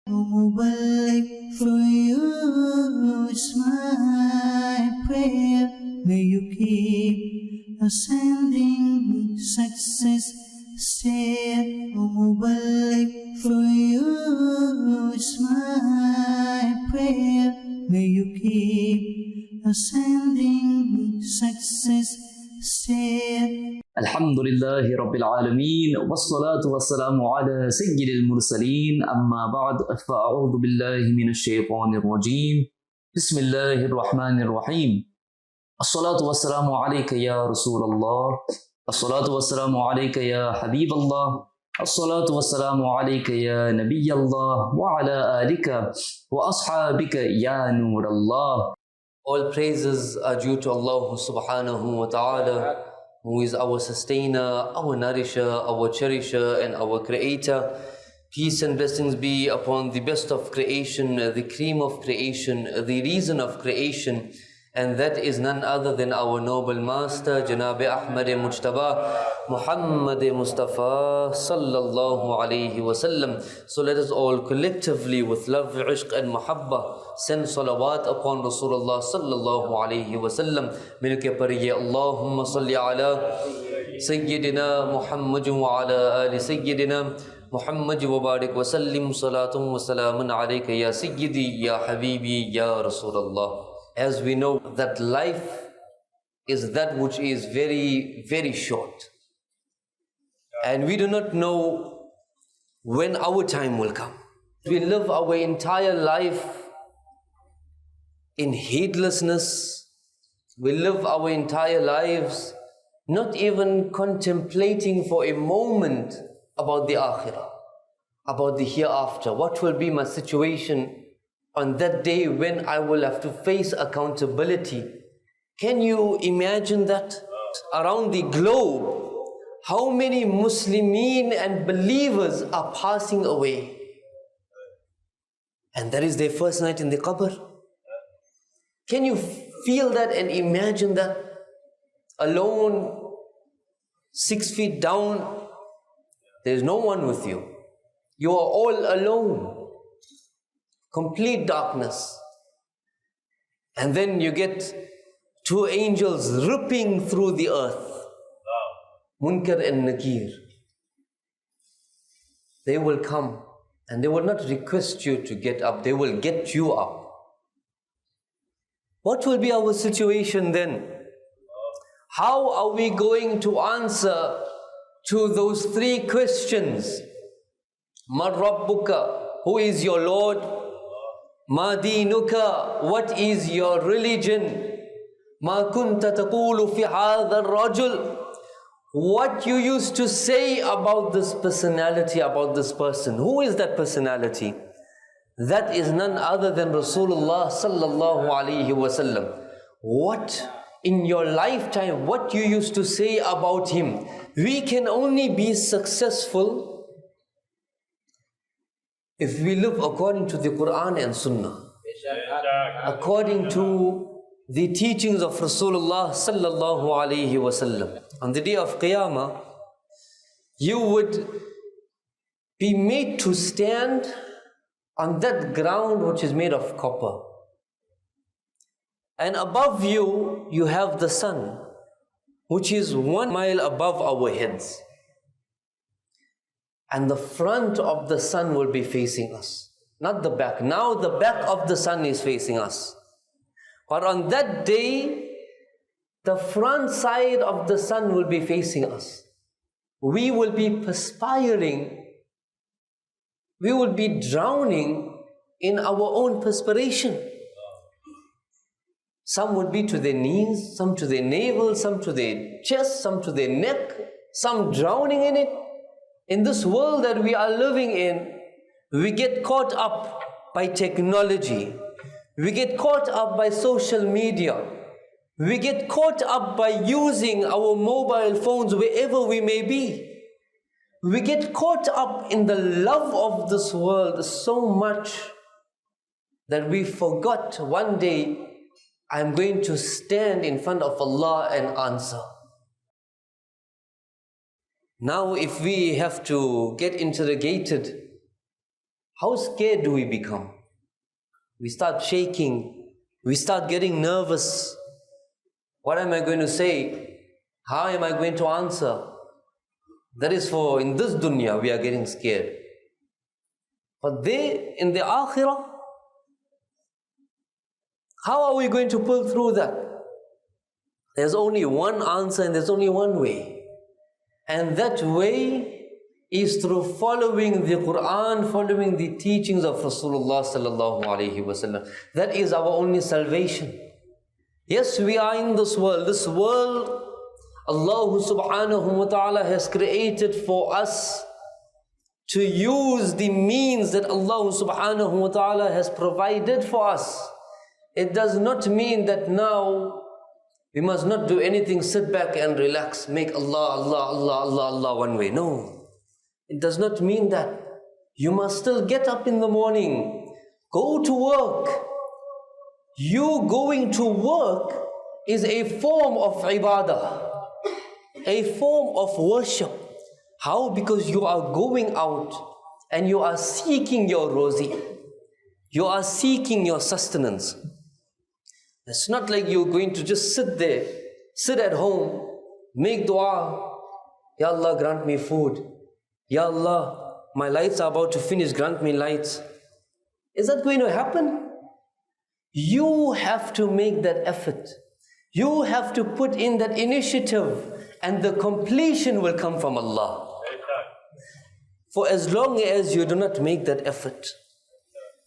Mubarak for you is my prayer. May you keep ascending success. Stay, Mubarak for you is my prayer. May you keep ascending success. Stay. Alhamdulillahi Rabbil Alameen, wassalatu wassalamu ala Sayyidil Mursaleen, amma ba'd, fa'a'udhu billahi minash shaitanir rajeem. Bismillahir Rahmanir Rahim. As-salatu wassalamu alayka ya Rasulallah, as-salatu wassalamu alayka ya Habiballah, as-salatu wassalamu alayka ya Nabiyallah, wa ala alika wa ashabika ya Nurallah. All praises are due to Allah subhanahu wa ta'ala, who is our sustainer, our nourisher, our cherisher, and our creator. Peace and blessings be upon the best of creation, the cream of creation, the reason of creation, and that is none other than our noble master, Janab Ahmad Mujtaba, Muhammad Mustafa sallallahu alayhi wasallam. So let us all collectively with love, ishq and muhabba send salawat upon Rasulullah sallallahu alayhi wasallam. Milke pariye Allahumma salli ala Sayyidina Muhammad wa ala ali Sayyidina Muhammad wa barik wa sallim salatun wa salamun alayka ya Sayyidi ya Habibi ya Rasulullah. As we know that life is that which is very, very short. And we do not know when our time will come. We live our entire life in heedlessness. We live our entire lives not even contemplating for a moment about the akhirah, about the hereafter. What will be my situation on that day when I will have to face accountability? Can you imagine that? Around the globe, how many Muslimin and believers are passing away? And that is their first night in the qabr. Can you feel that and imagine that? Alone, 6 feet down, there is no one with you. You are all alone. Complete darkness. And then you get two angels ripping through the earth. Munkar and Nakir. They will come and they will not request you to get up. They will get you up. What will be our situation then? How are we going to answer to those three questions? Man Rabbuka, who is your Lord? Ma dinuka, what is your religion? Ma kunta taqulu fi hadha ar-rajul, what you used to say about this personality, about this person. Who is that personality? That is none other than Rasulullah sallallahu alaihi wasallam. What in your lifetime, what you used to say about him? We can only be successful if we live according to the Quran and Sunnah, according to the teachings of Rasulullah sallallahu alaihi wasallam. On the day of Qiyamah, you would be made to stand on that ground which is made of copper. And above you, you have the sun, which is 1 mile above our heads. And the front of the sun will be facing us, not the back. Now the back of the sun is facing us. But on that day, the front side of the sun will be facing us. We will be perspiring. We will be drowning in our own perspiration. Some would be to their knees, some to their navel, some to their chest, some to their neck, some drowning in it. In this world that we are living in, we get caught up by technology. We get caught up by social media. We get caught up by using our mobile phones wherever we may be. We get caught up in the love of this world so much that we forgot one day I'm going to stand in front of Allah and answer. Now if we have to get interrogated, how scared do we become? We start shaking. We start getting nervous. What am I going to say? How am I going to answer? That is for in this dunya we are getting scared. But there in the akhirah, how are we going to pull through that? There's only one answer and there's only one way. And that way is through following the Quran, following the teachings of Rasulullah sallallahu alaihi wasallam. That is our only salvation. Yes, we are in this world. This world, Allah subhanahu wa ta'ala has created for us to use the means that Allah subhanahu wa ta'ala has provided for us. It does not mean that now we must not do anything, sit back and relax, make Allah, Allah, Allah, Allah, Allah one way. No. It does not mean that. You must still get up in the morning, go to work. You going to work is a form of ibadah, a form of worship. How? Because you are going out and you are seeking your rozi. You are seeking your sustenance. It's not like you're going to just sit there, sit at home, make dua. Ya Allah, grant me food. Ya Allah, my lights are about to finish, grant me lights. Is that going to happen? You have to make that effort. You have to put in that initiative, and the completion will come from Allah. For as long as you do not make that effort,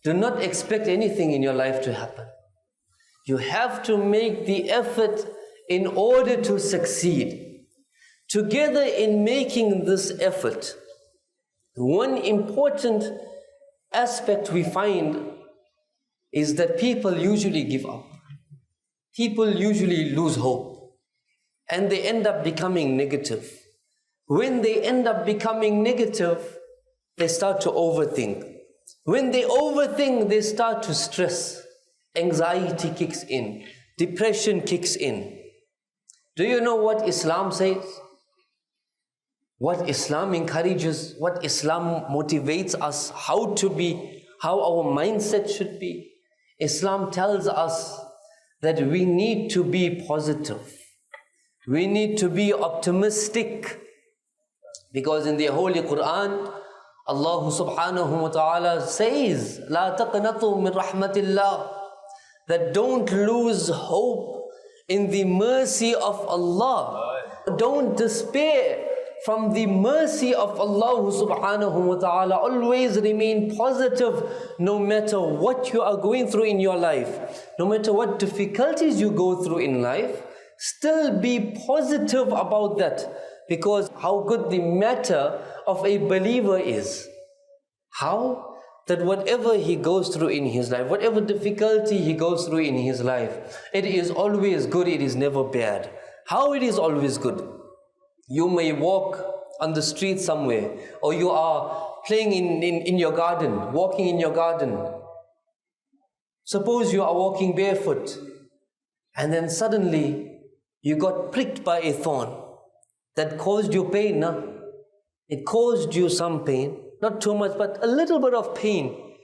do not expect anything in your life to happen. You have to make the effort in order to succeed. Together in making this effort, one important aspect we find is that people usually give up. People usually lose hope and they end up becoming negative. When they end up becoming negative, they start to overthink. When they overthink, they start to stress. Anxiety kicks in. Depression kicks in. Do you know what Islam says? What Islam encourages, what Islam motivates us, how to be, how our mindset should be. Islam tells us that we need to be positive. We need to be optimistic. Because in the Holy Quran, Allah subhanahu wa ta'ala says, لا تقنطوا من رحمة الله, that don't lose hope in the mercy of Allah. Don't despair from the mercy of Allah subhanahu wa ta'ala. Always remain positive no matter what you are going through in your life. No matter what difficulties you go through in life, still be positive about that. Because how good the matter of a believer is. How? That whatever he goes through in his life, whatever difficulty he goes through in his life, it is always good, it is never bad. How it is always good? You may walk on the street somewhere, or you are playing in your garden, walking in your garden. Suppose you are walking barefoot, and then suddenly you got pricked by a thorn that caused you pain. It caused you some pain, not too much, but a little bit of pain.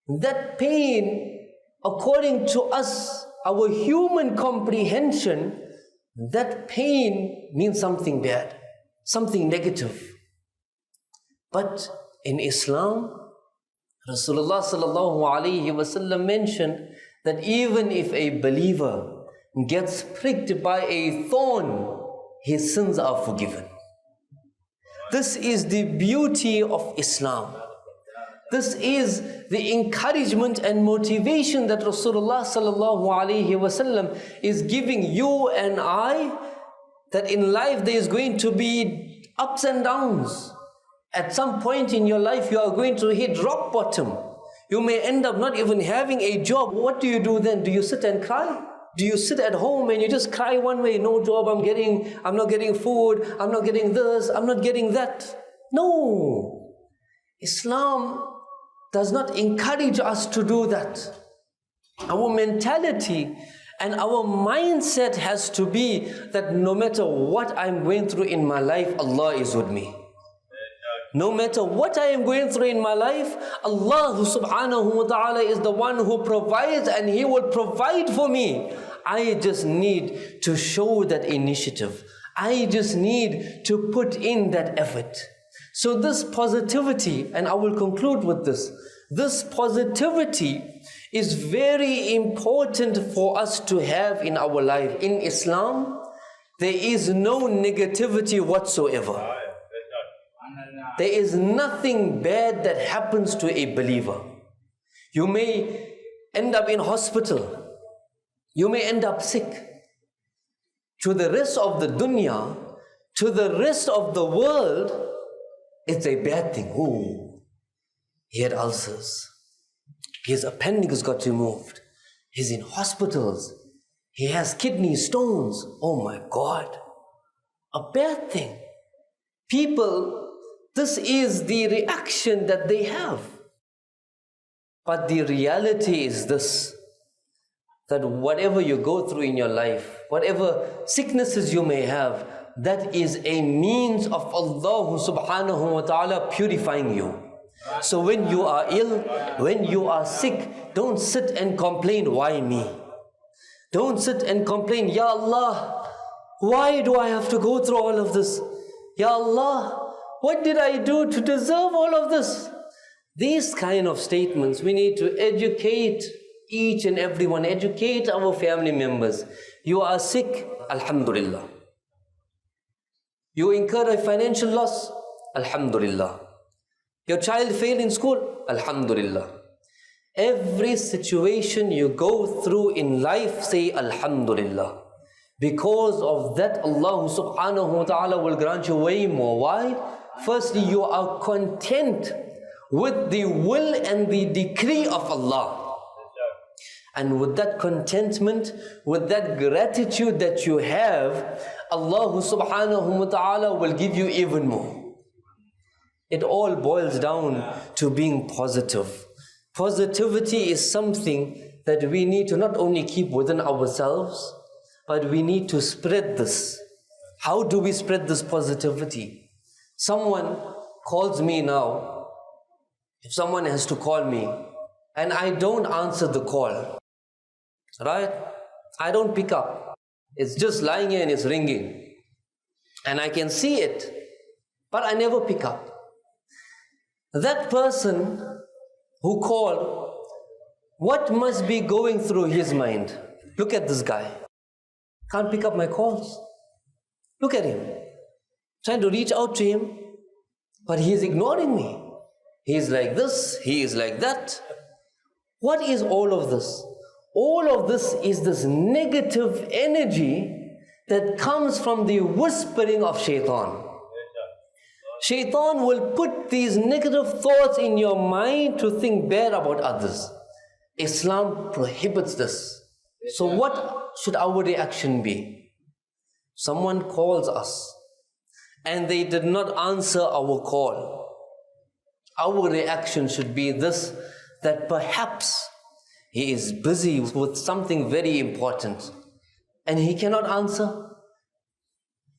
That pain, according to us, our human comprehension, that pain means something bad, something negative. But in Islam, Rasulullah sallallahu alaihi wasallam mentioned that even if a believer gets pricked by a thorn, his sins are forgiven. This is the beauty of Islam. This is the encouragement and motivation that Rasulullah sallallahu alaihi wasallam is giving you and I, that in life there is going to be ups and downs. At some point in your life you are going to hit rock bottom. You may end up not even having a job. What do you do then? Do you sit and cry? Do you sit at home and you just cry one way? No job, I'm not getting food, I'm not getting this, I'm not getting that. No. Islam does not encourage us to do that. Our mentality and our mindset has to be that no matter what I'm going through in my life, Allah is with me. No matter what I am going through in my life, Allah subhanahu wa ta'ala is the one who provides, and He will provide for me. I just need to show that initiative. I just need to put in that effort. So this positivity, and I will conclude with this, this positivity is very important for us to have in our life. In Islam, there is no negativity whatsoever. There is nothing bad that happens to a believer. You may end up in hospital. You may end up sick. To the rest of the dunya, to the rest of the world, it's a bad thing. Oh, he had ulcers. His appendix got removed. He's in hospitals. He has kidney stones. Oh my God. A bad thing. People, this is the reaction that they have. But the reality is this, that whatever you go through in your life, whatever sicknesses you may have, that is a means of Allah subhanahu wa ta'ala purifying you. So when you are ill, when you are sick, don't sit and complain, why me? Don't sit and complain, Ya Allah, why do I have to go through all of this? Ya Allah, what did I do to deserve all of this? These kind of statements, we need to educate each and everyone, educate our family members. You are sick, Alhamdulillah. You incur a financial loss, Alhamdulillah. Your child failed in school, Alhamdulillah. Every situation you go through in life, say Alhamdulillah. Because of that, Allah subhanahu wa ta'ala will grant you way more. Why? Firstly, you are content with the will and the decree of Allah. And with that contentment, with that gratitude that you have, Allah subhanahu wa ta'ala will give you even more. It all boils down to being positive. Positivity is something that we need to not only keep within ourselves, but we need to spread this. How do we spread this positivity? Someone calls me now. If someone has to call me and I don't answer the call, right? I don't pick up. It's just lying here and it's ringing. And I can see it, but I never pick up. That person who called, what must be going through his mind? Look at this guy. Can't pick up my calls. Look at him. Trying to reach out to him, but he is ignoring me. He is like this, he is like that. What is all of this? All of this is this negative energy that comes from the whispering of shaitan. Shaitan will put these negative thoughts in your mind to think bad about others. Islam prohibits this. So what should our reaction be? Someone calls us and they did not answer our call. Our reaction should be this, that perhaps he is busy with something very important and he cannot answer.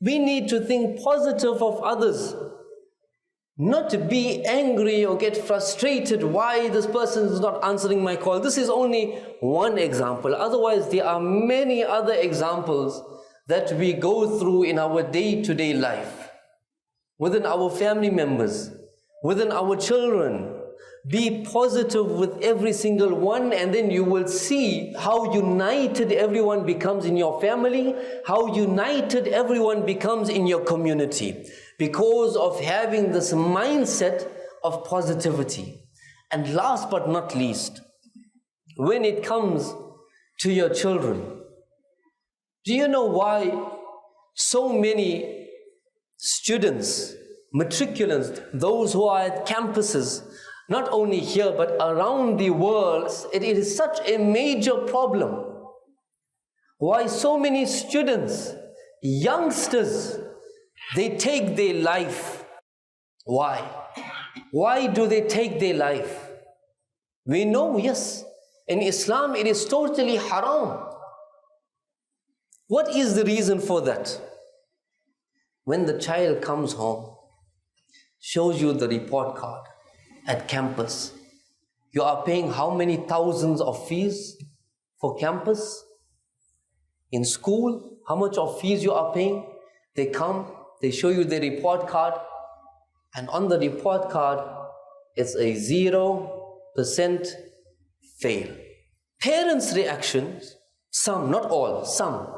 We need to think positive of others. Not to be angry or get frustrated why this person is not answering my call. This is only one example. Otherwise, there are many other examples that we go through in our day-to-day life. Within our family members, within our children. Be positive with every single one, and then you will see how united everyone becomes in your family, how united everyone becomes in your community, because of having this mindset of positivity. And last but not least, when it comes to your children, do you know why so many students, matriculants, those who are at campuses, not only here but around the world, it is such a major problem? Why so many students, youngsters, they take their life? Why? Why do they take their life? We know, yes, in Islam it is totally haram. What is the reason for that? When the child comes home, shows you the report card at campus. You are paying how many thousands of fees for campus? In school, how much of fees you are paying? They come, they show you the report card, and on the report card, it's a 0% fail. Parents' reactions, some, not all, some,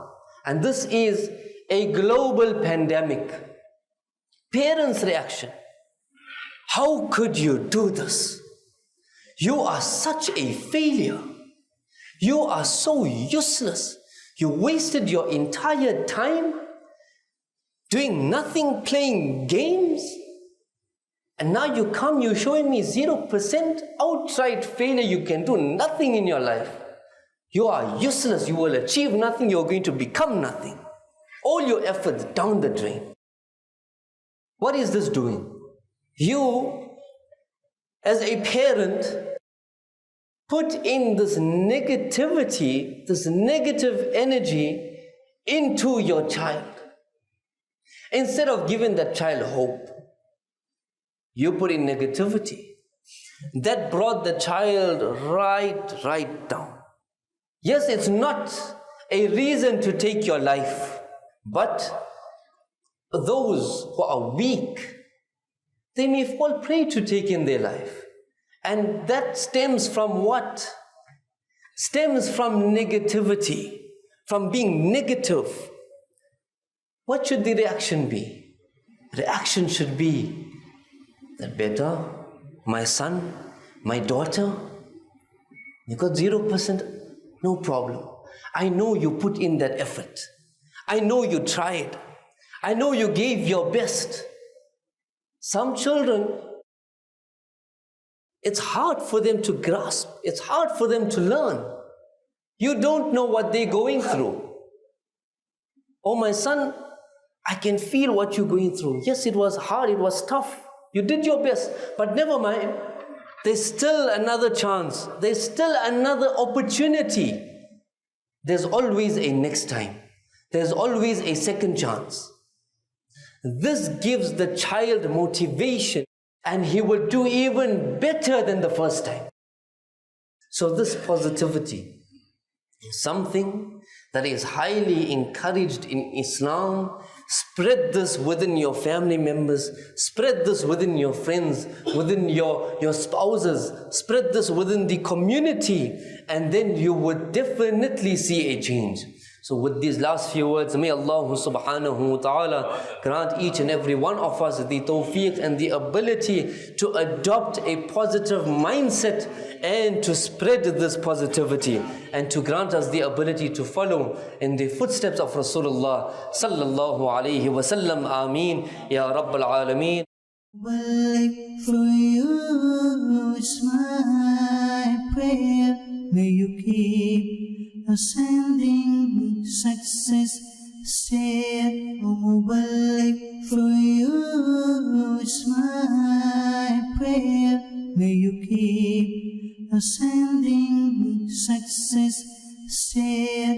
and this is a global pandemic. Parents' reaction, how could you do this? You are such a failure. You are so useless. You wasted your entire time doing nothing, playing games. And now you come, you're showing me 0% outright failure. You can do nothing in your life. You are useless. You will achieve nothing. You're going to become nothing. All your efforts down the drain. What is this doing? You, as a parent, put in this negativity, this negative energy into your child. Instead of giving that child hope, you put in negativity. That brought the child right down. Yes, it's not a reason to take your life, but those who are weak, they may fall prey to taking their life. And that stems from what? Stems from negativity, from being negative. What should the reaction be? Reaction should be that better, my son, my daughter, you got 0%, no problem. I know you put in that effort. I know you tried. I know you gave your best. Some children, it's hard for them to grasp. It's hard for them to learn. You don't know what they're going through. Oh, my son, I can feel what you're going through. Yes, it was hard, it was tough. You did your best, but never mind. There's still another chance. There's still another opportunity. There's always a next time. There's always a second chance. This gives the child motivation, and he will do even better than the first time. So this positivity is something that is highly encouraged in Islam. Spread this within your family members. Spread this within your friends, within your spouses. Spread this within the community, and then you would definitely see a change. So with these last few words, may Allah subhanahu wa ta'ala grant each and every one of us the tawfiq and the ability to adopt a positive mindset and to spread this positivity, and to grant us the ability to follow in the footsteps of Rasulullah sallallahu alayhi wa sallam. Ameen ya Rabbal Alameen. For you is my prayer. May you keep ascending success stair. O Mubarak, for you is my prayer. May you keep ascending success stair.